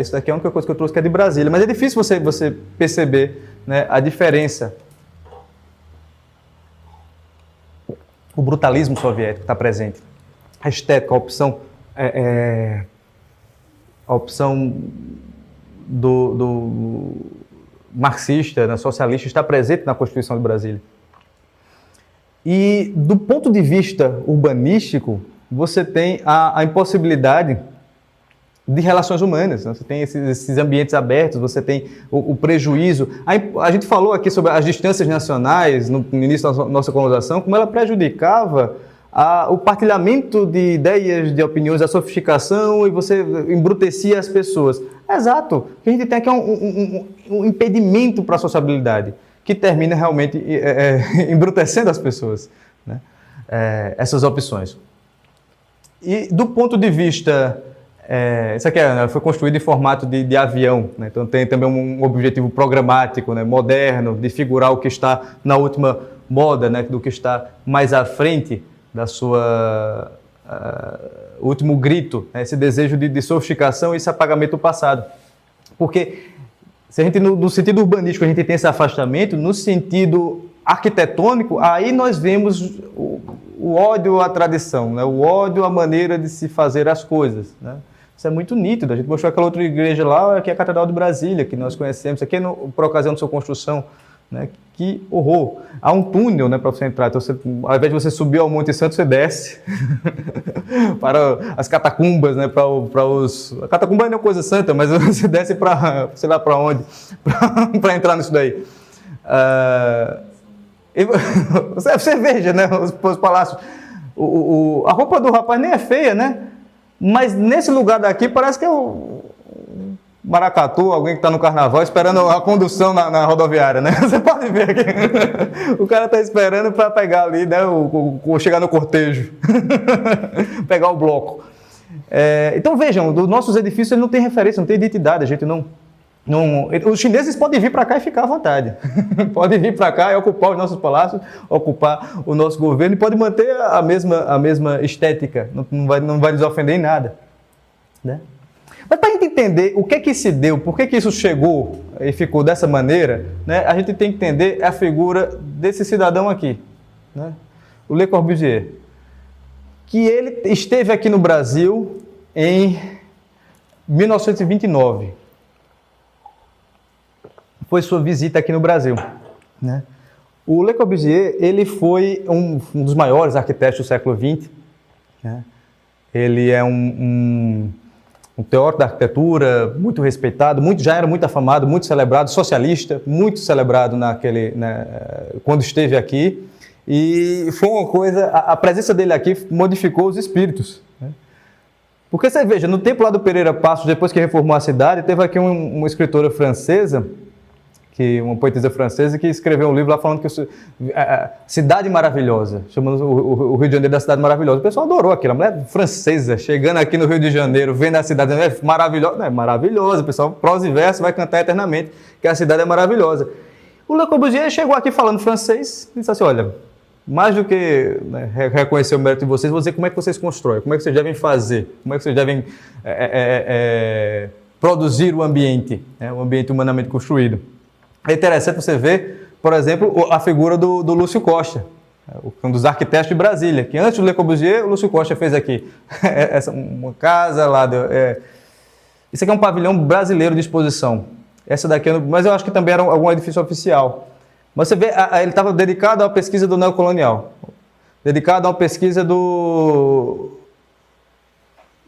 Isso daqui é a única coisa que eu trouxe que é de Brasília, mas é difícil você perceber, né, a diferença. O brutalismo soviético está presente. A estética, a opção do marxista, né, socialista, está presente na Constituição de Brasília. E do ponto de vista urbanístico, você tem a impossibilidade de relações humanas, né? Você tem esses ambientes abertos, você tem o prejuízo. A gente falou aqui sobre as distâncias nacionais no início da nossa colonização, como ela prejudicava o partilhamento de ideias, de opiniões, a sofisticação, e você embrutecia as pessoas. Exato. O que a gente tem aqui é um impedimento para a sociabilidade, que termina realmente embrutecendo as pessoas, né? Essas opções. E do ponto de vista... isso aqui foi construído em formato de avião, né? Então tem também um objetivo programático, né, moderno, de figurar o que está na última moda, né, do que está mais à frente da sua o último grito, né? Esse desejo de sofisticação e esse apagamento do passado. Porque se a gente, no sentido urbanístico, a gente tem esse afastamento, no sentido arquitetônico, aí nós vemos o ódio à tradição, né? O ódio à maneira de se fazer as coisas, né? Isso é muito nítido. A gente mostrou aquela outra igreja lá, que é a Catedral de Brasília, que nós conhecemos, aqui por ocasião de sua construção, né? Que horror! Há um túnel, né, para você entrar. Então, ao invés de você subir ao Monte Santo, você desce para as catacumbas, né, A catacumba não é coisa santa, mas você desce para, sei lá para onde, para entrar nisso daí. Você veja, né, os palácios. A roupa do rapaz nem é feia, né? Mas nesse lugar daqui parece que é o maracatu, alguém que está no carnaval esperando a condução na rodoviária, né? Você pode ver aqui. O cara está esperando para pegar ali, né, chegar no cortejo, pegar o bloco. Então vejam, os nossos edifícios não têm referência, não tem identidade, a gente não... Os chineses podem vir para cá e ficar à vontade. Podem vir para cá e ocupar os nossos palácios, ocupar o nosso governo e podem manter a mesma estética. Não vai nos ofender em nada, né? Mas para a gente entender o que se deu, por que isso chegou e ficou dessa maneira, né, a gente tem que entender a figura desse cidadão aqui, né, o Le Corbusier, que ele esteve aqui no Brasil em 1929. Foi sua visita aqui no Brasil, né? O Le Corbusier, ele foi um dos maiores arquitetos do século XX, né? Ele é um teórico da arquitetura, muito respeitado, já era muito afamado, muito celebrado, socialista, muito celebrado quando esteve aqui. E foi uma coisa, a presença dele aqui modificou os espíritos, né? Porque você veja, no tempo lá do Pereira Passos, depois que reformou a cidade, teve aqui uma escritora francesa, uma poetisa francesa, que escreveu um livro lá falando que Cidade Maravilhosa, chamando o Rio de Janeiro da Cidade Maravilhosa. O pessoal adorou aquilo, a mulher francesa chegando aqui no Rio de Janeiro, vendo a cidade, é maravilhosa, é maravilhosa, o pessoal, prosa e verso, vai cantar eternamente que a cidade é maravilhosa. O Le Corbusier chegou aqui falando francês e disse assim, olha, mais do que, né, reconhecer o mérito de vocês, vou dizer como é que vocês constroem, como é que vocês devem fazer, como é que vocês devem produzir o ambiente humanamente construído. É interessante você ver, por exemplo, a figura do Lúcio Costa, um dos arquitetos de Brasília, que antes do Le Corbusier, o Lúcio Costa fez aqui uma casa lá. Isso aqui é um pavilhão brasileiro de exposição. Essa daqui, mas eu acho que também era algum edifício oficial. Mas você vê, ele estava dedicado à pesquisa do neocolonial, dedicado a uma pesquisa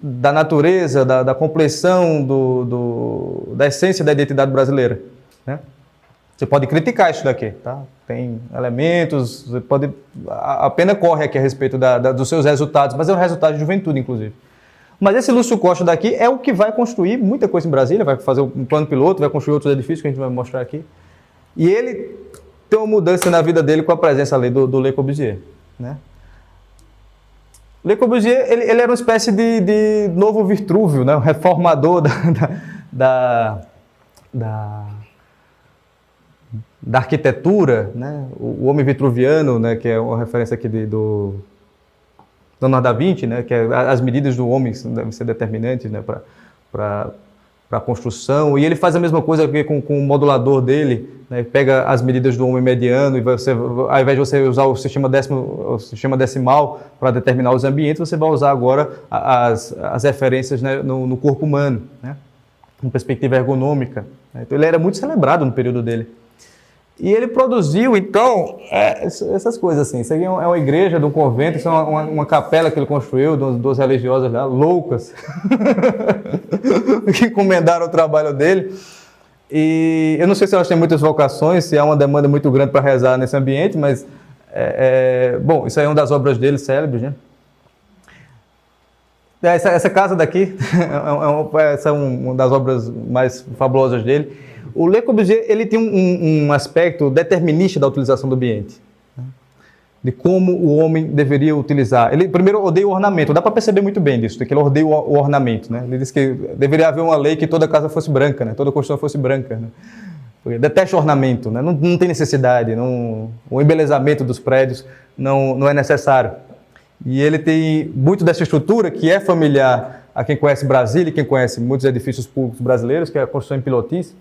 da natureza, da compleição, da essência da identidade brasileira, né? Você pode criticar isso daqui, tá? Tem elementos, você pode... A pena corre aqui a respeito dos seus resultados, mas é um resultado de juventude, inclusive. Mas esse Lúcio Costa daqui é o que vai construir muita coisa em Brasília, vai fazer um plano piloto, vai construir outros edifícios que a gente vai mostrar aqui. E ele tem uma mudança na vida dele com a presença ali do Le Corbusier, né? Le Corbusier, ele era uma espécie de novo Vitrúvio, né? Um reformador da arquitetura, né? O homem vitruviano, né? Que é uma referência aqui do Leonardo da Vinci, né? Que as medidas do homem devem ser determinantes, né? Para a construção. E ele faz a mesma coisa aqui com o modulador dele, né? Pega as medidas do homem mediano e você, ao invés de você usar o sistema decimal para determinar os ambientes, você vai usar agora as referências, né? no corpo humano, né? Com perspectiva ergonômica. Então ele era muito celebrado no período dele. E ele produziu, então, essas coisas assim. Isso aqui é uma igreja de um convento, isso é uma capela que ele construiu, duas religiosas lá, loucas, que encomendaram o trabalho dele. E eu não sei se elas têm muitas vocações, se há uma demanda muito grande para rezar nesse ambiente, mas, bom, isso aí é uma das obras dele, célebres, né? Essa casa daqui essa é uma das obras mais fabulosas dele. O Le Corbusier, ele tem um aspecto determinista da utilização do ambiente, né? De como o homem deveria utilizar. Ele primeiro odeia o ornamento, dá para perceber muito bem disso, que ele odeia o ornamento, né? Ele diz que deveria haver uma lei que toda casa fosse branca, né? Toda construção fosse branca, né? Porque detesta o ornamento, né? Não tem necessidade, o embelezamento dos prédios não é necessário. E ele tem muito dessa estrutura que é familiar a quem conhece Brasília e quem conhece muitos edifícios públicos brasileiros, que é a construção em pilotis,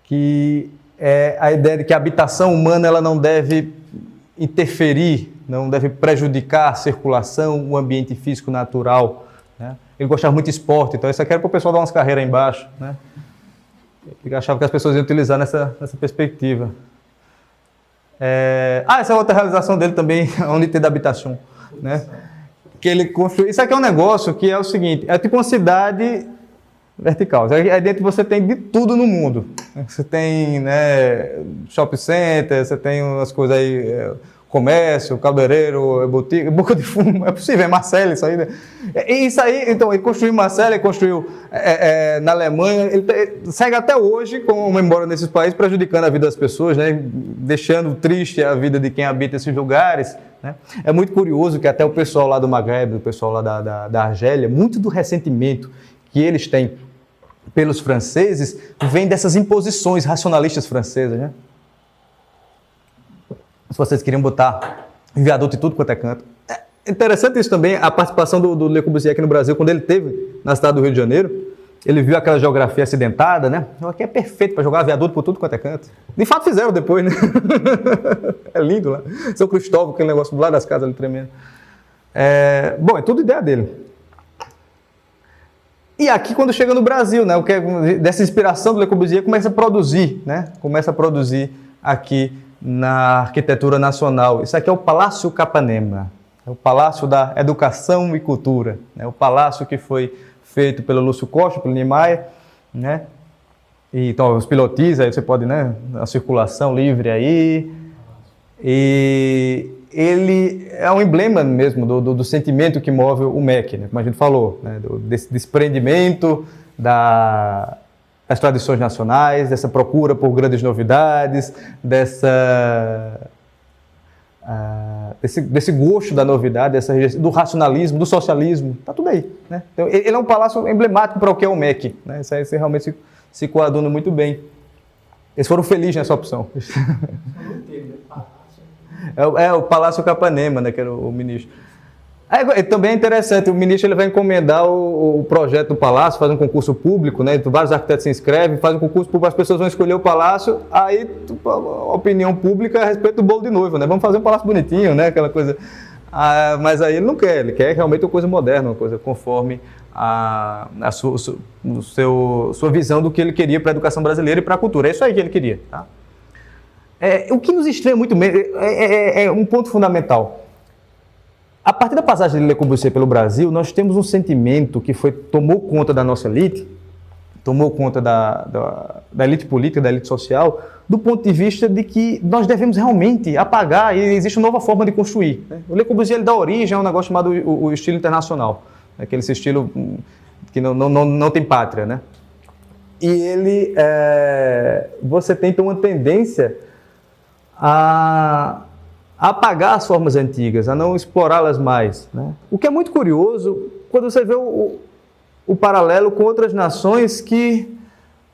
que é a ideia de que a habitação humana ela não deve interferir, não deve prejudicar a circulação, o ambiente físico natural, né? Ele gostava muito de esporte, então isso aqui era para o pessoal dar umas carreiras aí embaixo, né? Ele achava que as pessoas iam utilizar nessa perspectiva. Essa é outra realização dele também, a unidade de habitação, né? Que ele construiu. Isso aqui é um negócio que é o seguinte, é tipo uma cidade vertical. Aí dentro você tem de tudo no mundo. Você tem, né, shopping center, você tem umas coisas aí, comércio, cabeleireiro, botica, boca de fumo, é possível, é Marcelo isso aí, né? Isso aí, então, ele construiu em Marcelo, ele construiu na Alemanha, ele segue até hoje, como embora nesses países, prejudicando a vida das pessoas, né? Deixando triste a vida de quem habita esses lugares, né? É muito curioso que até o pessoal lá do Maghreb, o pessoal lá da Argélia, muito do ressentimento que eles têm pelos franceses vem dessas imposições racionalistas francesas, né? Se vocês queriam botar viaduto e tudo quanto é canto. É interessante isso também, a participação do Le Corbusier aqui no Brasil, quando ele esteve na cidade do Rio de Janeiro, ele viu aquela geografia acidentada, né? Aqui é perfeito para jogar viaduto por tudo quanto é canto. De fato fizeram depois, né? É lindo lá. São Cristóvão, aquele negócio do lado das casas ali tremendo. Bom, é tudo ideia dele. E aqui, quando chega no Brasil, né, dessa inspiração do Le Corbusier, começa a produzir, né? Começa a produzir aqui na arquitetura nacional. Isso aqui é o Palácio Capanema, é o Palácio da Educação e Cultura, né? O palácio que foi feito pelo Lúcio Costa, pelo Niemeyer, né? E, então, os pilotis, aí você pode, né, a circulação livre aí. E ele é um emblema mesmo do sentimento que move o MEC, né? Como a gente falou, né? Desse desprendimento das tradições nacionais, dessa procura por grandes novidades, desse gosto da novidade, do racionalismo, do socialismo, está tudo aí, né? Então, ele é um palácio emblemático para o que é o MEC, né? Isso aí você realmente se coaduna muito bem. Eles foram felizes nessa opção. É o Palácio Capanema, né, que era o ministro. Também é interessante, o ministro ele vai encomendar o projeto do palácio, faz um concurso público, né, vários arquitetos se inscrevem, faz um concurso público, as pessoas vão escolher o palácio, aí a opinião pública é a respeito do bolo de noiva, né, vamos fazer um palácio bonitinho, né, aquela coisa. Mas aí ele não quer, ele quer realmente uma coisa moderna, uma coisa conforme a sua visão do que ele queria para a educação brasileira e para a cultura. É isso aí que ele queria, tá? O que nos estranha muito mesmo é um ponto fundamental. A partir da passagem de Le Corbusier pelo Brasil, nós temos um sentimento que tomou conta da nossa elite, tomou conta da elite política, da elite social, do ponto de vista de que nós devemos realmente apagar e existe uma nova forma de construir, né? O Le Corbusier ele dá origem a um negócio chamado o estilo internacional, aquele estilo que não tem pátria, né? E ele, você tem então uma tendência a apagar as formas antigas, a não explorá-las mais, né? O que é muito curioso quando você vê o paralelo com outras nações que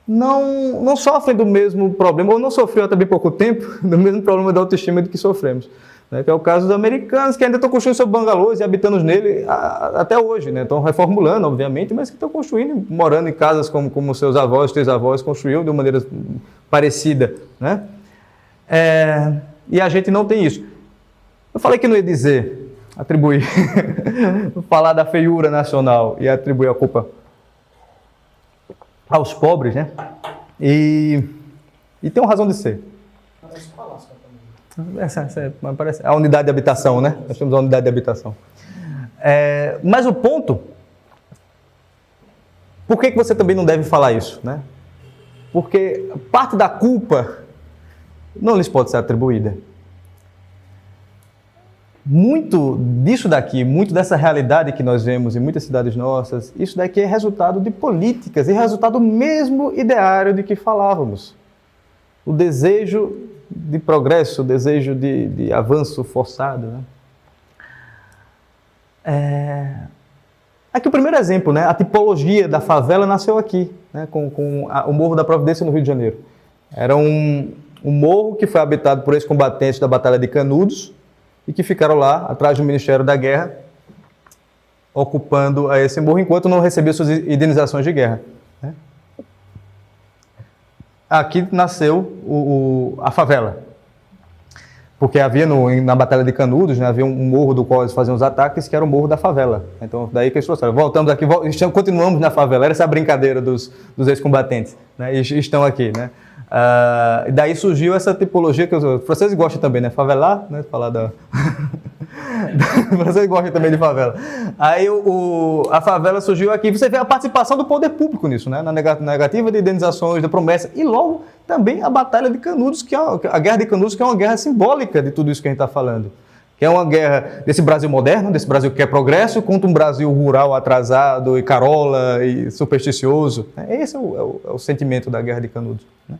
não sofrem do mesmo problema, ou não sofreram até bem pouco tempo, do mesmo problema da autoestima do que sofremos, né? Que é o caso dos americanos, que ainda estão construindo seus bangalôs e habitando nele até hoje, né? Estão reformulando, obviamente, mas que estão construindo, morando em casas como seus avós, seus avós construíram de uma maneira parecida, né? E a gente não tem isso. Eu falei que não ia atribuir, falar da feiura nacional e atribuir a culpa aos pobres, né? E tem uma razão de ser. Parece a unidade de habitação, né? Nós temos a unidade de habitação. Mas o ponto, por que você também não deve falar isso, né? Porque parte da culpa não lhes pode ser atribuída. Muito disso daqui, muito dessa realidade que nós vemos em muitas cidades nossas, isso daqui é resultado de políticas, é resultado mesmo ideário de que falávamos. O desejo de progresso, o desejo de avanço forçado, né? Aqui o primeiro exemplo, né? A tipologia da favela nasceu aqui, né? com o Morro da Providência no Rio de Janeiro. Era um morro que foi habitado por ex-combatentes da Batalha de Canudos, e que ficaram lá, atrás do Ministério da Guerra, ocupando esse morro, enquanto não recebiam suas indenizações de guerra. Né? Aqui nasceu a favela. Porque havia na Batalha de Canudos, né, havia um morro do qual eles faziam os ataques, que era o Morro da Favela. Então, daí que eles trouxeram. Voltamos aqui, continuamos na favela. Era essa brincadeira dos ex-combatentes, né, e estão aqui. Né? Daí surgiu essa tipologia que os franceses gostam também, né? Favelar, né? Falar da... Vocês gostam também de favela. Aí a favela surgiu aqui. Você vê a participação do poder público nisso, né? Na negativa de indenizações, da promessa. E logo também a Batalha de Canudos, a Guerra de Canudos, que é uma guerra simbólica de tudo isso que a gente está falando. Que é uma guerra desse Brasil moderno, desse Brasil que quer progresso, contra um Brasil rural atrasado e carola e supersticioso. Esse é o sentimento da Guerra de Canudos. Né?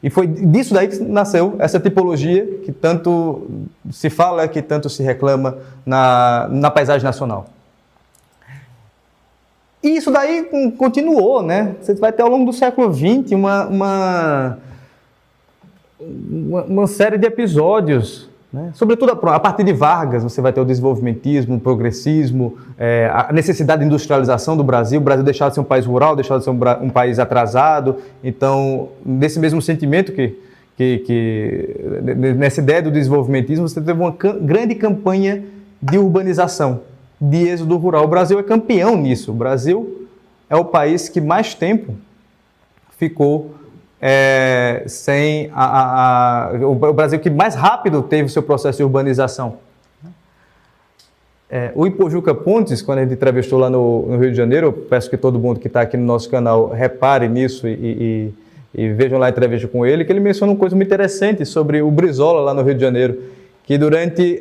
E foi disso daí que nasceu essa tipologia que tanto se fala, que tanto se reclama na paisagem nacional. E isso daí continuou, né? Você vai ter ao longo do século XX uma série de episódios, né? Sobretudo a partir de Vargas, você vai ter o desenvolvimentismo, o progressismo, a necessidade de industrialização do Brasil. O Brasil deixar de ser um país rural, deixar de ser um país atrasado. Então, nesse mesmo sentimento nessa ideia do desenvolvimentismo, você teve uma grande campanha de urbanização, de êxodo rural. O Brasil é campeão nisso. O Brasil é o país que mais tempo ficou o Brasil que mais rápido teve o seu processo de urbanização. O Ipojuca Pontes, quando a gente entrevistou lá no Rio de Janeiro, eu peço que todo mundo que está aqui no nosso canal repare nisso e vejam lá a entrevista com ele, que ele menciona uma coisa muito interessante sobre o Brizola lá no Rio de Janeiro, que durante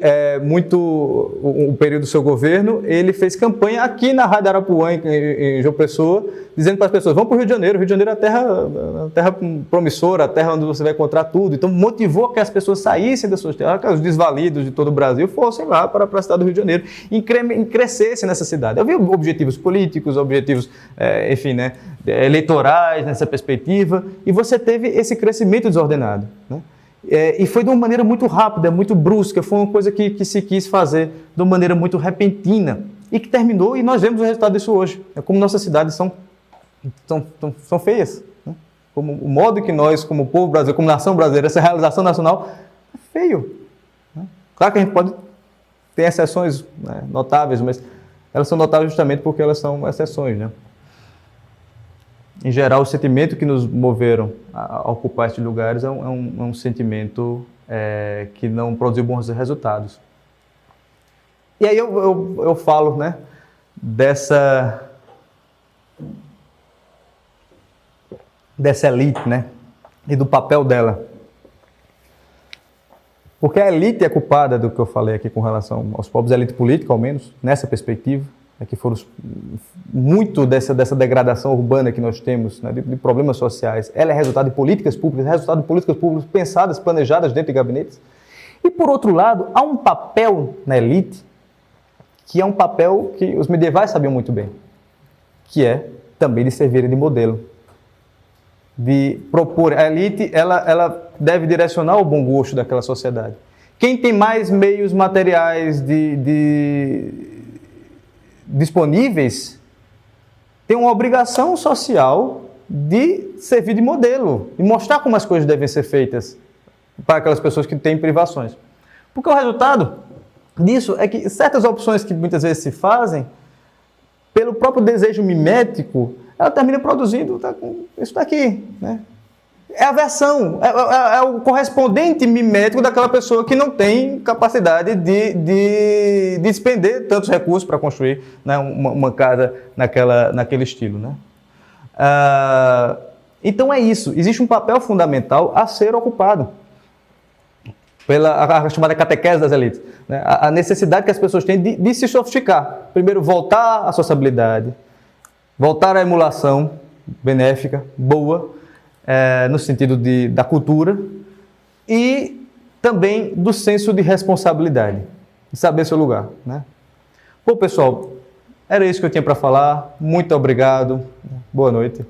o período do seu governo, ele fez campanha aqui na Rádio Arapuã, em João Pessoa, dizendo para as pessoas, vão para o Rio de Janeiro. O Rio de Janeiro é a terra promissora, a terra onde você vai encontrar tudo. Então, motivou que as pessoas saíssem das suas terras, que os desvalidos de todo o Brasil fossem lá para a cidade do Rio de Janeiro e crescessem nessa cidade. Havia objetivos políticos, objetivos, eleitorais nessa perspectiva, e você teve esse crescimento desordenado, né? E foi de uma maneira muito rápida, muito brusca, foi uma coisa que se quis fazer de uma maneira muito repentina e que terminou, e nós vemos o resultado disso hoje. Como nossas cidades são feias, né? Como o modo que nós, como povo brasileiro, como nação brasileira, essa realização nacional é feio. Né? Claro que a gente pode ter exceções, né, notáveis, mas elas são notáveis justamente porque elas são exceções, né? Em geral, o sentimento que nos moveram a ocupar estes lugares é um sentimento que não produziu bons resultados. E aí eu falo, né, dessa elite, né, e do papel dela. Porque a elite é culpada do que eu falei aqui com relação aos povos, a elite política, ao menos, nessa perspectiva, que foram muito dessa degradação urbana que nós temos, né, de problemas sociais. Ela é resultado de políticas públicas, pensadas, planejadas dentro de gabinetes. E, por outro lado, há um papel na elite, que é um papel que os medievais sabiam muito bem, que é também de servir de modelo, de propor. A elite, ela deve direcionar o bom gosto daquela sociedade. Quem tem mais meios materiais disponíveis tem uma obrigação social de servir de modelo e mostrar como as coisas devem ser feitas para aquelas pessoas que têm privações. Porque o resultado disso é que certas opções que muitas vezes se fazem, pelo próprio desejo mimético, ela termina produzindo isso daqui, né? É a versão, é o correspondente mimético daquela pessoa que não tem capacidade de despender tantos recursos para construir, né, uma casa naquele estilo, né? Então é isso, existe um papel fundamental a ser ocupado pela a chamada catequese das elites, né? A necessidade que as pessoas têm de se sofisticar. Primeiro, voltar à sociabilidade, voltar à emulação benéfica, boa, no sentido da cultura e também do senso de responsabilidade, de saber seu lugar, né? Bom, pessoal, era isso que eu tinha para falar. Muito obrigado. Boa noite.